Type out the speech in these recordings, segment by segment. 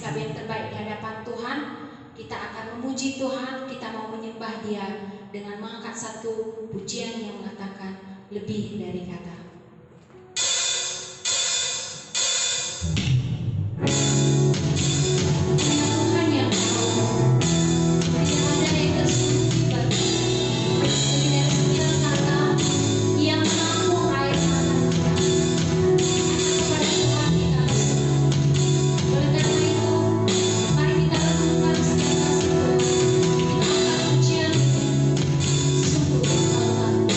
bersikap yang terbaik di hadapan Tuhan, kita akan memuji Tuhan, kita mau menyembah Dia dengan mengangkat satu pujian yang mengatakan lebih dari kata. Tuhan yang tidak ada yang tersembunyi bagi lebih dari setiap kata yang menampung air mata kita. Kepada Tuhan kita berserah. Oleh karena itu, mari kita renungkan setiap kasih Tuhan. Kita angkat pujian sungguh Engkau tahu.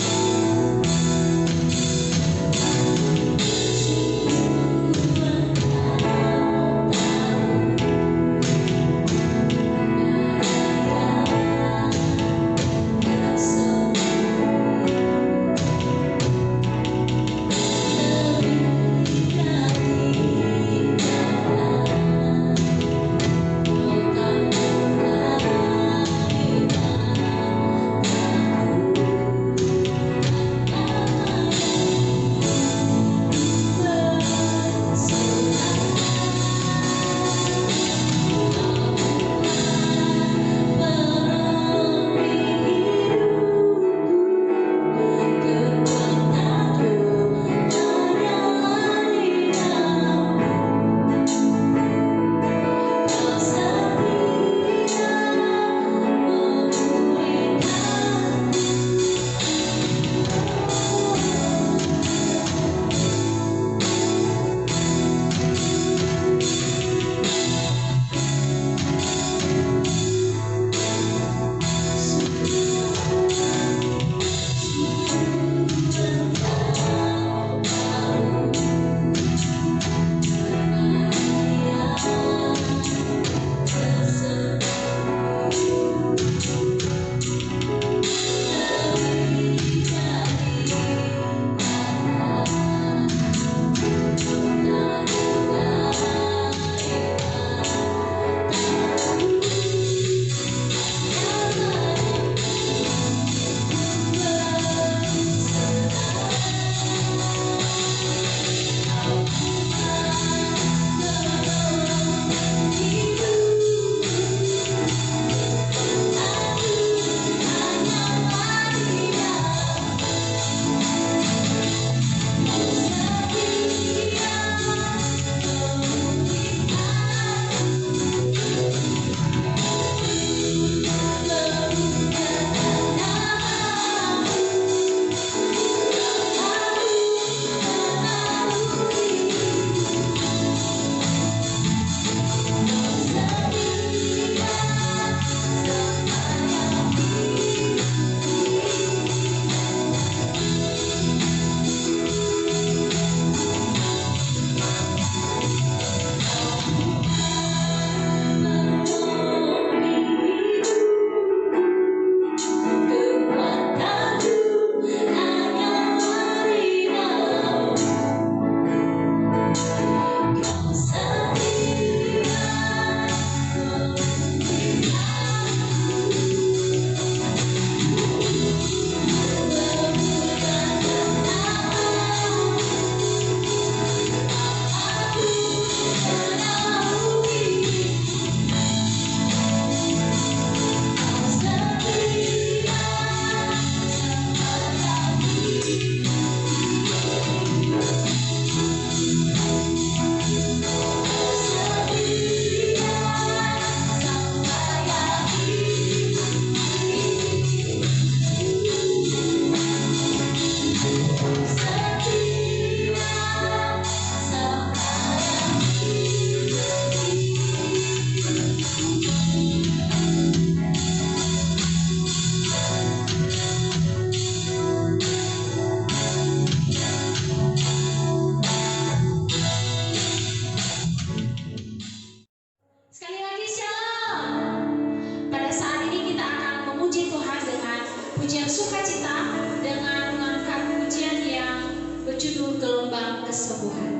Pujian sukacita dengan mengangkat pujian yang berjudul Gelombang Kesembuhan.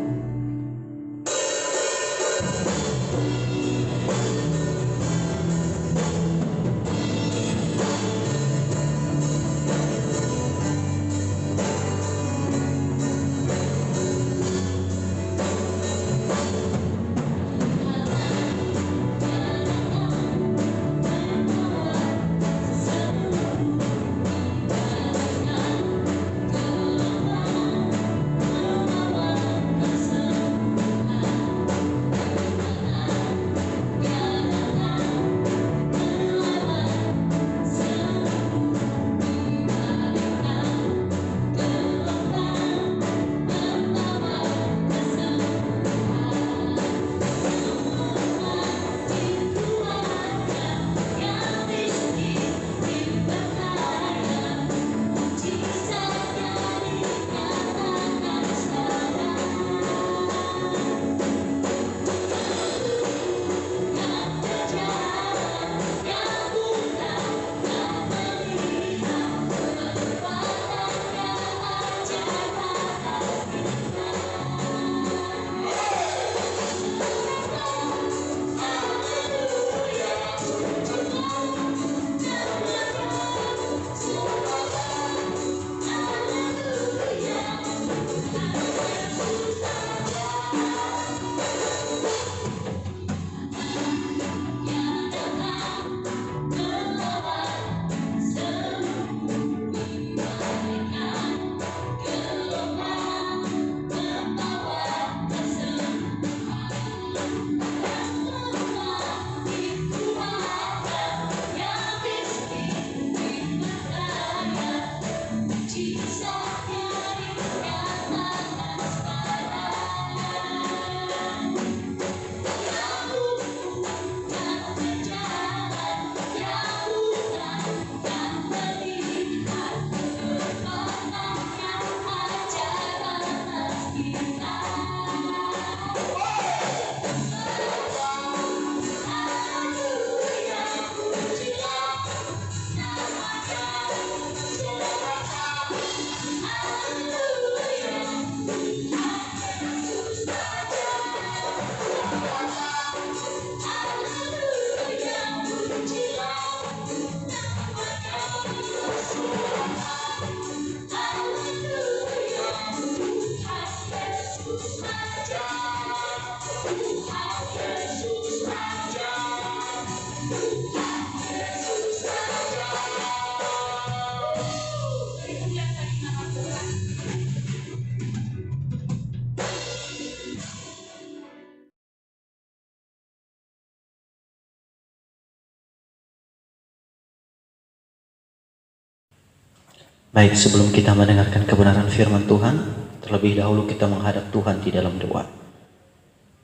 Baik, sebelum kita mendengarkan kebenaran firman Tuhan, terlebih dahulu kita menghadap Tuhan di dalam doa.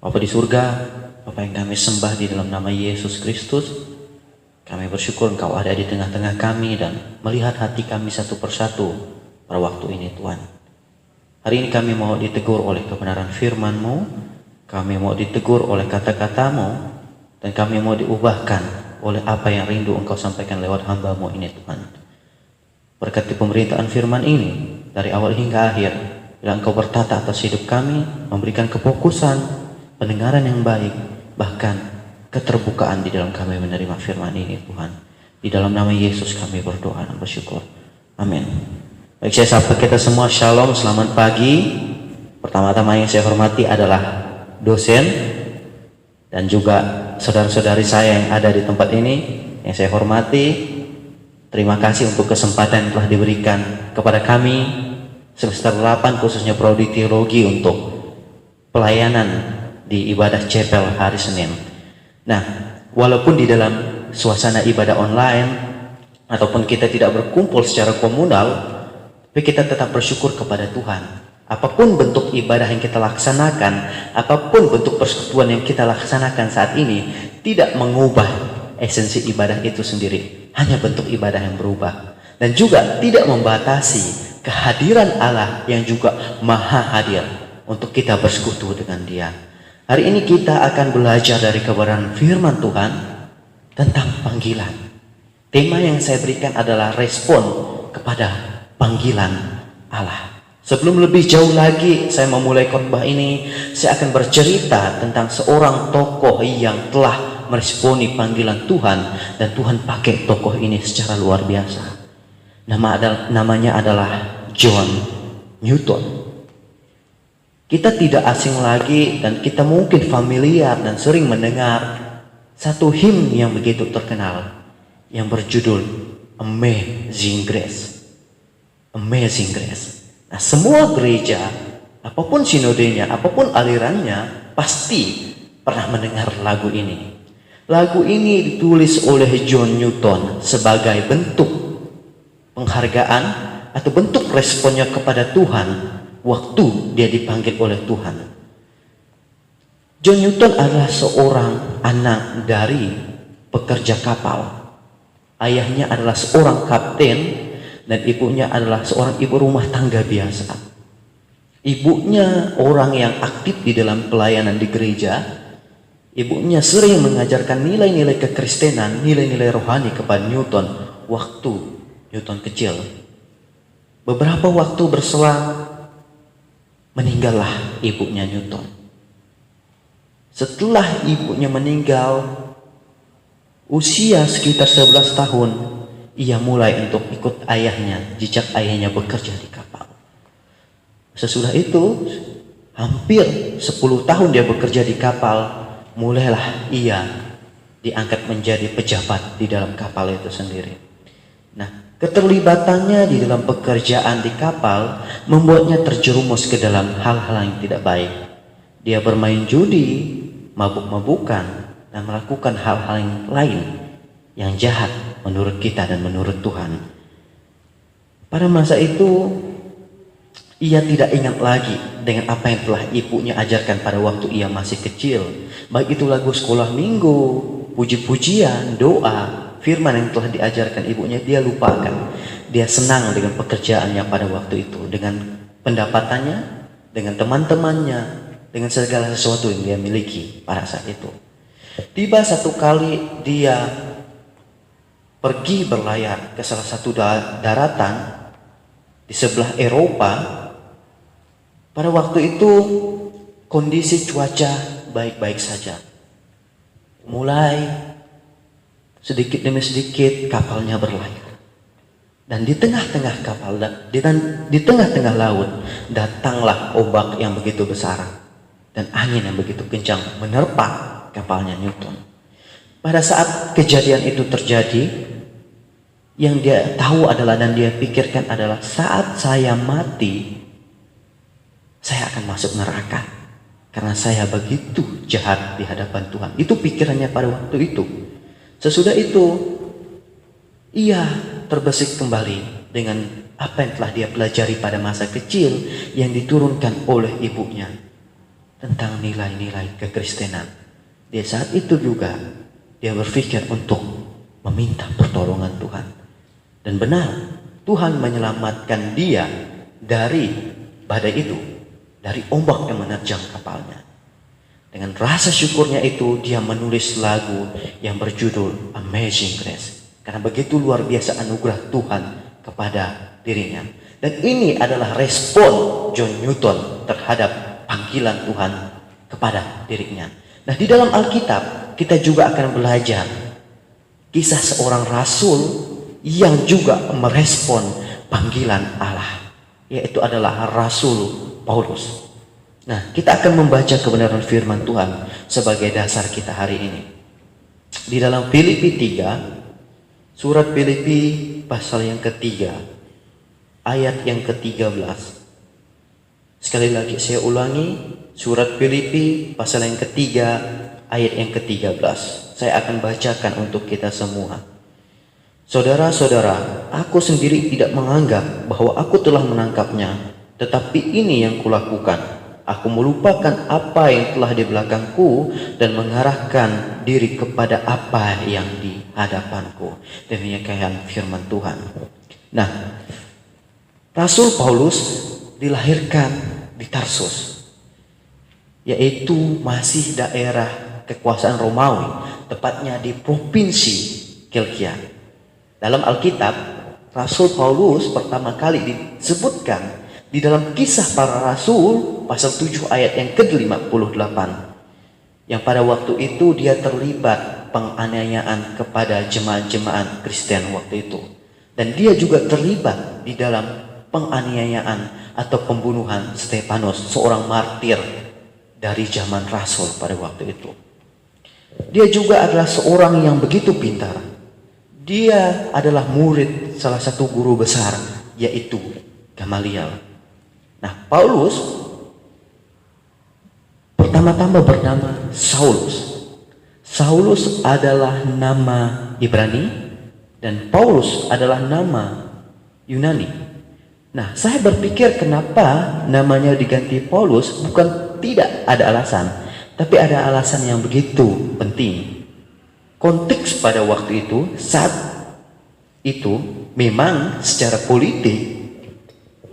Bapa di surga, Bapa yang kami sembah di dalam nama Yesus Kristus, kami bersyukur Engkau ada di tengah-tengah kami dan melihat hati kami satu persatu pada waktu ini Tuhan. Hari ini kami mau ditegur oleh kebenaran firman-Mu, kami mau ditegur oleh kata-kata-Mu, dan kami mau diubahkan oleh apa yang rindu Engkau sampaikan lewat hamba-Mu ini Tuhan. Berkati pemberitaan firman ini dari awal hingga akhir, bila Engkau bertata atas hidup kami, memberikan kefokusan, pendengaran yang baik, bahkan keterbukaan di dalam kami menerima firman ini Tuhan. Di dalam nama Yesus kami berdoa dan bersyukur. Amin. Baik, saya sapa kita semua, shalom, selamat pagi. Pertama-tama yang saya hormati adalah dosen dan juga saudara-saudari saya yang ada di tempat ini yang saya hormati. Terima kasih untuk kesempatan yang telah diberikan kepada kami semester 8 khususnya prodi teologi untuk pelayanan di ibadah chapel hari Senin. Nah, walaupun di dalam suasana ibadah online ataupun kita tidak berkumpul secara komunal, tapi kita tetap bersyukur kepada Tuhan. Apapun bentuk ibadah yang kita laksanakan, apapun bentuk persekutuan yang kita laksanakan saat ini, tidak mengubah esensi ibadah itu sendiri. Hanya bentuk ibadah yang berubah. Dan juga tidak membatasi kehadiran Allah yang juga maha hadir untuk kita bersekutu dengan Dia. Hari ini kita akan belajar dari kebenaran firman Tuhan tentang panggilan. Tema yang saya berikan adalah respon kepada panggilan Allah. Sebelum lebih jauh lagi saya memulai khotbah ini, saya akan bercerita tentang seorang tokoh yang telah meresponi panggilan Tuhan, dan Tuhan pakai tokoh ini secara luar biasa. Namanya adalah John Newton. Kita tidak asing lagi dan kita mungkin familiar dan sering mendengar satu hymn yang begitu terkenal yang berjudul Amazing Grace. Amazing Grace. Nah, semua gereja, apapun sinodenya, apapun alirannya, pasti pernah mendengar lagu ini. Lagu ini ditulis oleh John Newton sebagai bentuk penghargaan atau bentuk responnya kepada Tuhan waktu dia dipanggil oleh Tuhan. John Newton adalah seorang anak dari pekerja kapal. Ayahnya adalah seorang kapten dan ibunya adalah seorang ibu rumah tangga biasa. Ibunya orang yang aktif di dalam pelayanan di gereja. Ibunya sering mengajarkan nilai-nilai kekristenan, nilai-nilai rohani kepada Newton waktu Newton kecil. Beberapa waktu berselang, meninggallah ibunya Newton. Setelah ibunya meninggal, usia sekitar 11 tahun, ia mulai untuk ikut ayahnya, jejak ayahnya bekerja di kapal. Sesudah itu, hampir 10 tahun dia bekerja di kapal, mulailah ia diangkat menjadi pejabat di dalam kapal itu sendiri. Nah, keterlibatannya di dalam pekerjaan di kapal membuatnya terjerumus ke dalam hal-hal yang tidak baik. Dia bermain judi, mabuk-mabukan, dan melakukan hal-hal yang lain yang jahat menurut kita dan menurut Tuhan. Pada masa itu, ia tidak ingat lagi dengan apa yang telah ibunya ajarkan pada waktu ia masih kecil. Baik itu lagu sekolah minggu, puji-pujian, doa, firman yang telah diajarkan ibunya, dia lupakan. Dia senang dengan pekerjaannya pada waktu itu, dengan pendapatannya, dengan teman-temannya, dengan segala sesuatu yang dia miliki pada saat itu. Tiba satu kali dia pergi berlayar ke salah satu daratan di sebelah Eropa. Pada waktu itu kondisi cuaca baik-baik saja. Mulai sedikit demi sedikit kapalnya berlayar. Dan di tengah-tengah kapal, di tengah-tengah laut, datanglah ombak yang begitu besar dan angin yang begitu kencang menerpa kapalnya Newton. Pada saat kejadian itu terjadi, yang dia tahu adalah dan dia pikirkan adalah, saat saya mati, saya akan masuk neraka. Karena saya begitu jahat di hadapan Tuhan. Itu pikirannya pada waktu itu. Sesudah itu, ia terbesit kembali dengan apa yang telah dia pelajari pada masa kecil yang diturunkan oleh ibunya tentang nilai-nilai kekristenan. Di saat itu juga dia berpikir untuk meminta pertolongan Tuhan. Dan benar, Tuhan menyelamatkan dia dari badai itu, dari ombak yang menerjang kapalnya. Dengan rasa syukurnya itu, dia menulis lagu yang berjudul Amazing Grace. Karena begitu luar biasa anugerah Tuhan kepada dirinya. Dan ini adalah respon John Newton terhadap panggilan Tuhan kepada dirinya. Nah, di dalam Alkitab kita juga akan belajar kisah seorang rasul yang juga merespon panggilan Allah, yaitu adalah Rasul Paulus. Nah, kita akan membaca kebenaran firman Tuhan sebagai dasar kita hari ini. Di dalam Filipi 3, surat Filipi pasal yang ketiga, ayat yang ke-13. Sekali lagi saya ulangi, surat Filipi pasal yang ketiga, ayat yang ke-13. Saya akan bacakan untuk kita semua. Saudara-saudara, aku sendiri tidak menganggap bahwa aku telah menangkapnya, tetapi ini yang kulakukan. Aku melupakan apa yang telah di belakangku dan mengarahkan diri kepada apa yang di hadapanku. Demikian firman Tuhan. Nah, Rasul Paulus dilahirkan di Tarsus, yaitu masih daerah kekuasaan Romawi, tepatnya di provinsi Kilkia. Dalam Alkitab, Rasul Paulus pertama kali disebutkan di dalam Kisah Para Rasul pasal 7 ayat yang ke-58, yang pada waktu itu dia terlibat penganiayaan kepada jemaat-jemaat Kristen waktu itu, dan dia juga terlibat di dalam penganiayaan atau pembunuhan Stefanus, seorang martir dari zaman Rasul pada waktu itu. Dia juga adalah seorang yang begitu pintar. Dia adalah murid salah satu guru besar, yaitu Gamaliel. Nah, Paulus pertama-tama bernama Saulus. Saulus adalah nama Ibrani dan Paulus adalah nama Yunani. Nah, saya berpikir kenapa namanya diganti Paulus, bukan tidak ada alasan, tapi ada alasan yang begitu penting. Konteks pada waktu itu, saat itu memang secara politik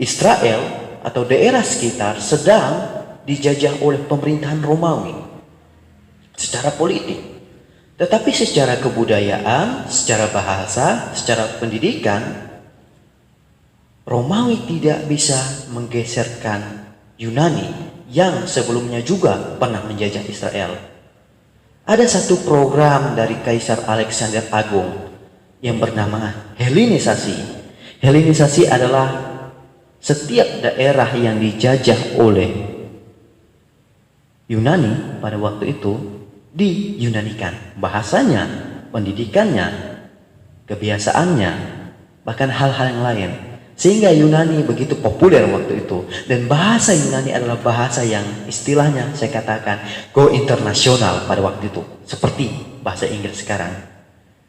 Israel atau daerah sekitar sedang dijajah oleh pemerintahan Romawi secara politik. Tetapi secara kebudayaan, secara bahasa, secara pendidikan, Romawi tidak bisa menggeserkan Yunani yang sebelumnya juga pernah menjajah Israel. Ada satu program dari Kaisar Alexander Agung yang bernama Helenisasi. Helenisasi adalah setiap daerah yang dijajah oleh Yunani pada waktu itu diyunanikan. Bahasanya, pendidikannya, kebiasaannya, bahkan hal-hal yang lain. Sehingga Yunani begitu populer waktu itu. Dan bahasa Yunani adalah bahasa yang istilahnya saya katakan go internasional pada waktu itu. Seperti bahasa Inggris sekarang.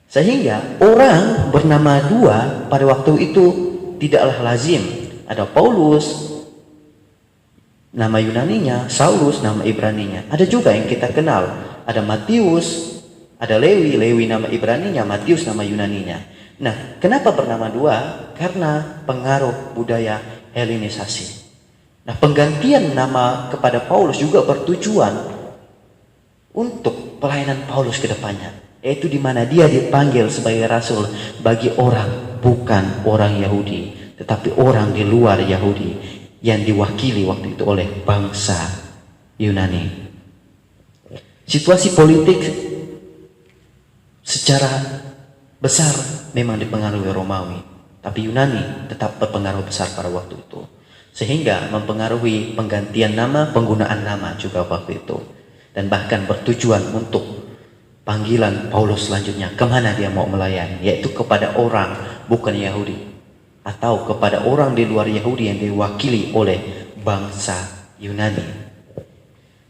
Sehingga orang bernama dua pada waktu itu tidaklah lazim. Ada Paulus, nama Yunaninya, Saulus, nama Ibraninya. Ada juga yang kita kenal, ada Matius, ada Lewi, Lewi nama Ibraninya, Matius nama Yunaninya. Nah, kenapa bernama dua? Karena pengaruh budaya Helenisasi. Nah, penggantian nama kepada Paulus juga bertujuan untuk pelayanan Paulus ke depannya, yaitu di mana dia dipanggil sebagai rasul bagi orang bukan orang Yahudi, tetapi orang di luar Yahudi yang diwakili waktu itu oleh bangsa Yunani. Situasi politik secara besar memang dipengaruhi Romawi, tapi Yunani tetap berpengaruh besar pada waktu itu, sehingga mempengaruhi penggantian nama, penggunaan nama juga waktu itu, dan bahkan bertujuan untuk panggilan Paulus selanjutnya kemana dia mau melayani, yaitu kepada orang bukan Yahudi, atau kepada orang di luar Yahudi yang diwakili oleh bangsa Yunani.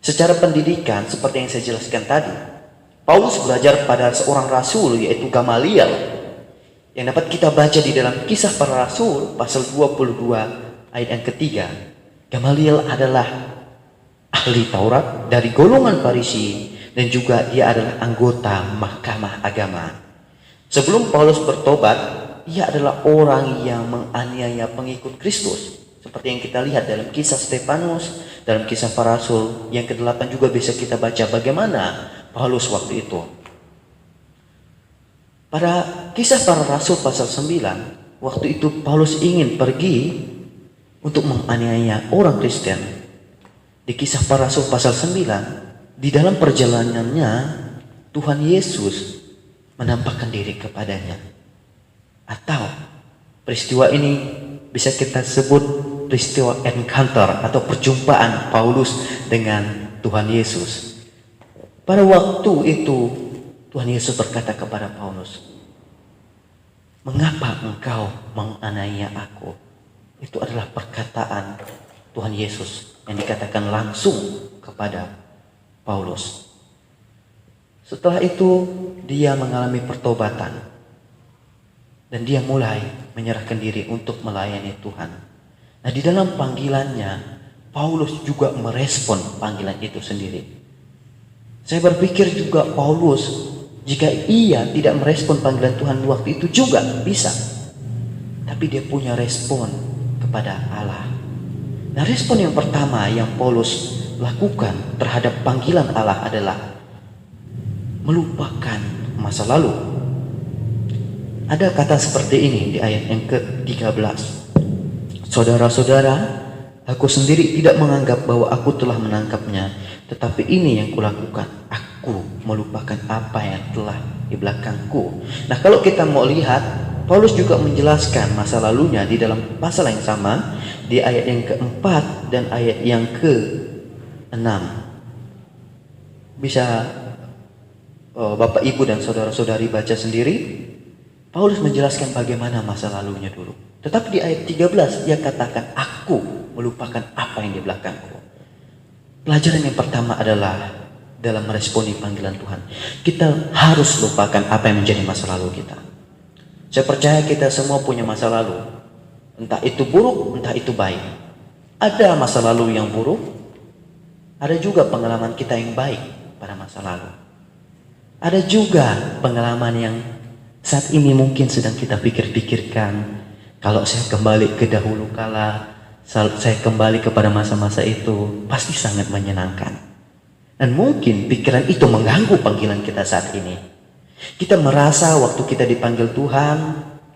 Secara pendidikan, seperti yang saya jelaskan tadi, Paulus belajar pada seorang rasul, yaitu Gamaliel, yang dapat kita baca di dalam Kisah Para Rasul pasal 22 ayat yang ketiga. Gamaliel adalah ahli Taurat dari golongan Farisi dan juga dia adalah anggota Mahkamah Agama. Sebelum Paulus bertobat, ia adalah orang yang menganiaya pengikut Kristus. Seperti yang kita lihat dalam kisah Stefanus, dalam Kisah Para Rasul yang ke-8 juga bisa kita baca bagaimana Paulus waktu itu. Pada Kisah Para Rasul pasal 9, waktu itu Paulus ingin pergi untuk menganiaya orang Kristen. Di Kisah Para Rasul pasal 9, di dalam perjalanannya Tuhan Yesus menampakkan diri kepadanya. Atau peristiwa ini bisa kita sebut peristiwa encounter atau perjumpaan Paulus dengan Tuhan Yesus. Pada waktu itu Tuhan Yesus berkata kepada Paulus, "Mengapa engkau menganiaya aku?" Itu adalah perkataan Tuhan Yesus yang dikatakan langsung kepada Paulus. Setelah itu dia mengalami pertobatan dan dia mulai menyerahkan diri untuk melayani Tuhan. Nah, di dalam panggilannya Paulus juga merespon panggilan itu sendiri. Saya berpikir juga Paulus, jika ia tidak merespon panggilan Tuhan waktu itu juga bisa, tapi dia punya respon kepada Allah. Nah, respon yang pertama yang Paulus lakukan terhadap panggilan Allah adalah melupakan masa lalu. Ada kata seperti ini di ayat yang ke-13. "Saudara-saudara, aku sendiri tidak menganggap bahwa aku telah menangkapnya, tetapi ini yang kulakukan. Aku melupakan apa yang telah di belakangku." Nah, kalau kita mau lihat, Paulus juga menjelaskan masa lalunya di dalam pasal yang sama, di ayat yang ke-4 dan ayat yang ke-6. Bisa Bapak, Ibu, dan saudara-saudari baca sendiri. Paulus menjelaskan bagaimana masa lalunya dulu. Tetapi di ayat 13 dia katakan, "Aku melupakan apa yang di belakangku." Pelajaran yang pertama adalah dalam meresponi panggilan Tuhan, kita harus lupakan apa yang menjadi masa lalu kita. Saya percaya kita semua punya masa lalu, entah itu buruk, entah itu baik. Ada masa lalu yang buruk, ada juga pengalaman kita yang baik pada masa lalu. Ada juga pengalaman yang saat ini mungkin sedang kita pikir-pikirkan, kalau saya kembali ke dahulu kala, saya kembali kepada masa-masa itu, pasti sangat menyenangkan. Dan mungkin pikiran itu mengganggu panggilan kita saat ini. Kita merasa waktu kita dipanggil Tuhan,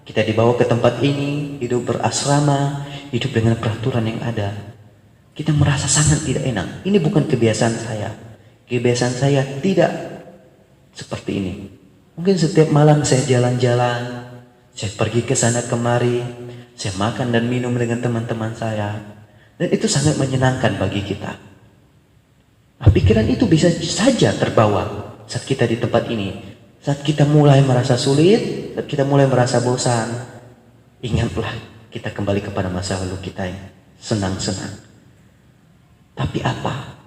kita dibawa ke tempat ini, hidup berasrama, hidup dengan peraturan yang ada. Kita merasa sangat tidak enak. Ini bukan kebiasaan saya. Kebiasaan saya tidak seperti ini. Mungkin setiap malam saya jalan-jalan, saya pergi ke sana kemari, saya makan dan minum dengan teman-teman saya. Dan itu sangat menyenangkan bagi kita. Nah, pikiran itu bisa saja terbawa saat kita di tempat ini. Saat kita mulai merasa sulit, saat kita mulai merasa bosan, ingatlah kita kembali kepada masa lalu kita yang senang-senang. Tapi apa?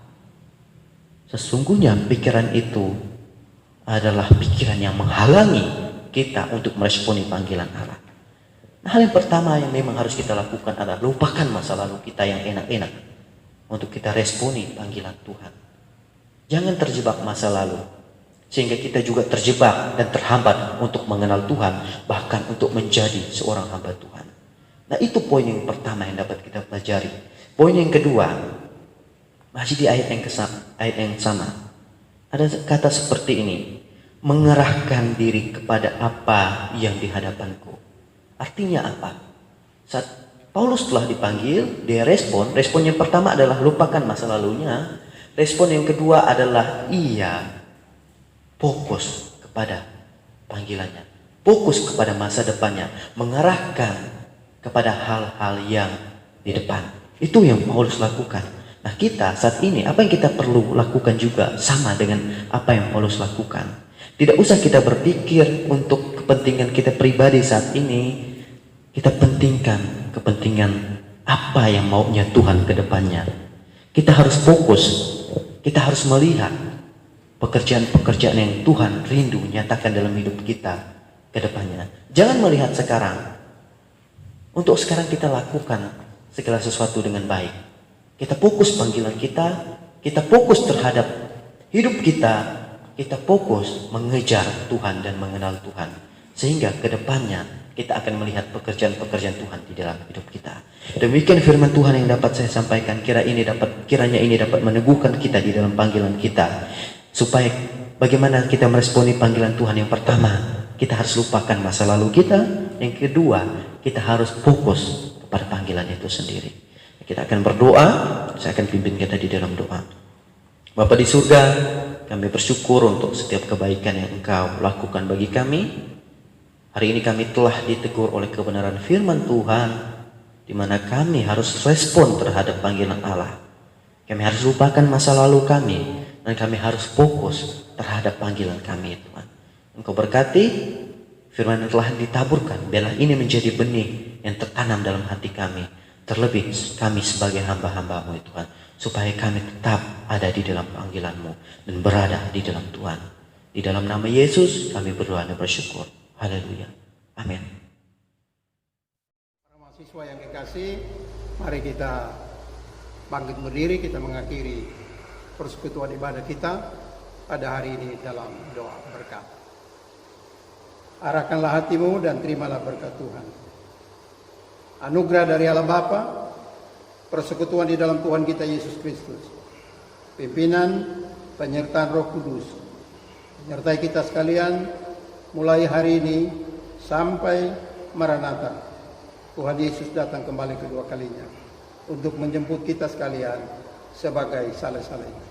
Sesungguhnya pikiran itu adalah pikiran yang menghalangi kita untuk meresponi panggilan Allah. Nah, hal yang pertama yang memang harus kita lakukan adalah lupakan masa lalu kita yang enak-enak untuk kita responi panggilan Tuhan. Jangan terjebak masa lalu sehingga kita juga terjebak dan terhambat untuk mengenal Tuhan, bahkan untuk menjadi seorang hamba Tuhan. Nah, itu poin yang pertama yang dapat kita pelajari. Poin yang kedua, masih di ayat yang sama. Ada kata seperti ini, mengerahkan diri kepada apa yang di hadapanku. Artinya apa? Saat Paulus telah dipanggil, dia respon yang pertama adalah lupakan masa lalunya. Respon yang kedua adalah ia fokus kepada panggilannya, fokus kepada masa depannya, mengarahkan kepada hal-hal yang di depan. Itu yang Paulus lakukan. Nah, kita saat ini apa yang kita perlu lakukan juga sama dengan apa yang Paulus lakukan. Tidak usah kita berpikir untuk kepentingan kita pribadi saat ini. Kita pentingkan kepentingan apa yang maunya Tuhan ke depannya. Kita harus fokus. Kita harus melihat pekerjaan-pekerjaan yang Tuhan rindu nyatakan dalam hidup kita. ke depannya. Jangan melihat sekarang. Untuk sekarang kita lakukan segala sesuatu dengan baik. Kita fokus panggilan kita fokus terhadap hidup kita fokus mengejar Tuhan dan mengenal Tuhan. Sehingga ke depannya kita akan melihat pekerjaan-pekerjaan Tuhan di dalam hidup kita. Demikian firman Tuhan yang dapat saya sampaikan. Kiranya ini dapat meneguhkan kita di dalam panggilan kita. Supaya bagaimana kita meresponi panggilan Tuhan. Yang pertama, kita harus lupakan masa lalu kita. Yang kedua, kita harus fokus kepada panggilan itu sendiri. Kita akan berdoa. Saya akan pimpin kita di dalam doa. Bapa di surga, kami bersyukur untuk setiap kebaikan yang Engkau lakukan bagi kami. Hari ini kami telah ditegur oleh kebenaran firman Tuhan, di mana kami harus respon terhadap panggilan Allah. Kami harus lupakan masa lalu kami, dan kami harus fokus terhadap panggilan kami, Tuhan. Engkau berkati firman yang telah ditaburkan, biarlah ini menjadi benih yang tertanam dalam hati kami. Terlebih kami sebagai hamba-hamba-Mu, Tuhan, supaya kami tetap ada di dalam panggilan-Mu dan berada di dalam Tuhan. Di dalam nama Yesus kami berdoa dan bersyukur. Haleluya. Amin. Para mahasiswa yang kekasih, mari kita bangkit berdiri, kita mengakhiri persekutuan ibadah kita pada hari ini dalam doa berkat. Arahkanlah hatimu dan terimalah berkat Tuhan. Anugerah dari Allah Bapa, persekutuan di dalam Tuhan kita Yesus Kristus, pimpinan, penyertaan Roh Kudus, menyertai kita sekalian mulai hari ini sampai Maranatha. Tuhan Yesus datang kembali kedua kalinya untuk menjemput kita sekalian sebagai saleh-salehnya.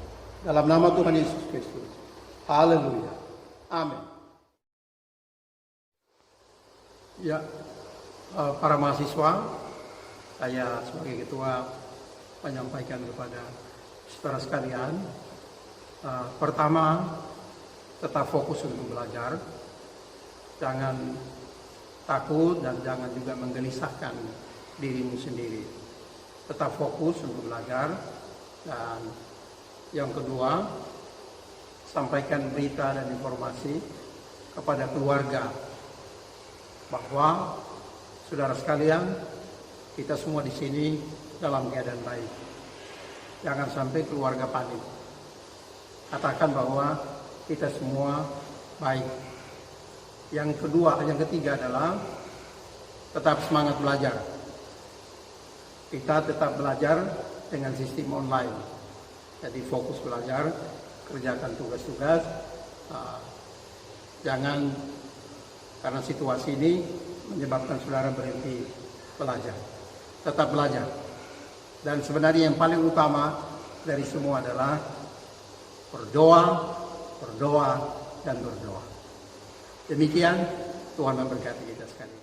Dalam nama Tuhan Yesus Kristus. Haleluya. Amin. Ya, para mahasiswa, saya sebagai ketua menyampaikan kepada saudara sekalian, pertama, tetap fokus untuk belajar. Jangan takut dan jangan juga menggelisahkan dirimu sendiri. Tetap fokus untuk belajar. Dan yang kedua, sampaikan berita dan informasi kepada keluarga bahwa saudara sekalian, kita semua di sini dalam keadaan baik. Jangan sampai keluarga panik. Katakan bahwa kita semua baik. Yang ketiga adalah tetap semangat belajar. Kita tetap belajar dengan sistem online. Jadi fokus belajar, kerjakan tugas-tugas. Jangan karena situasi ini menyebabkan saudara berhenti belajar. Tetap belajar. Dan sebenarnya yang paling utama dari semua adalah berdoa, berdoa, dan berdoa. Demikian, Tuhan memberkati kita sekalian.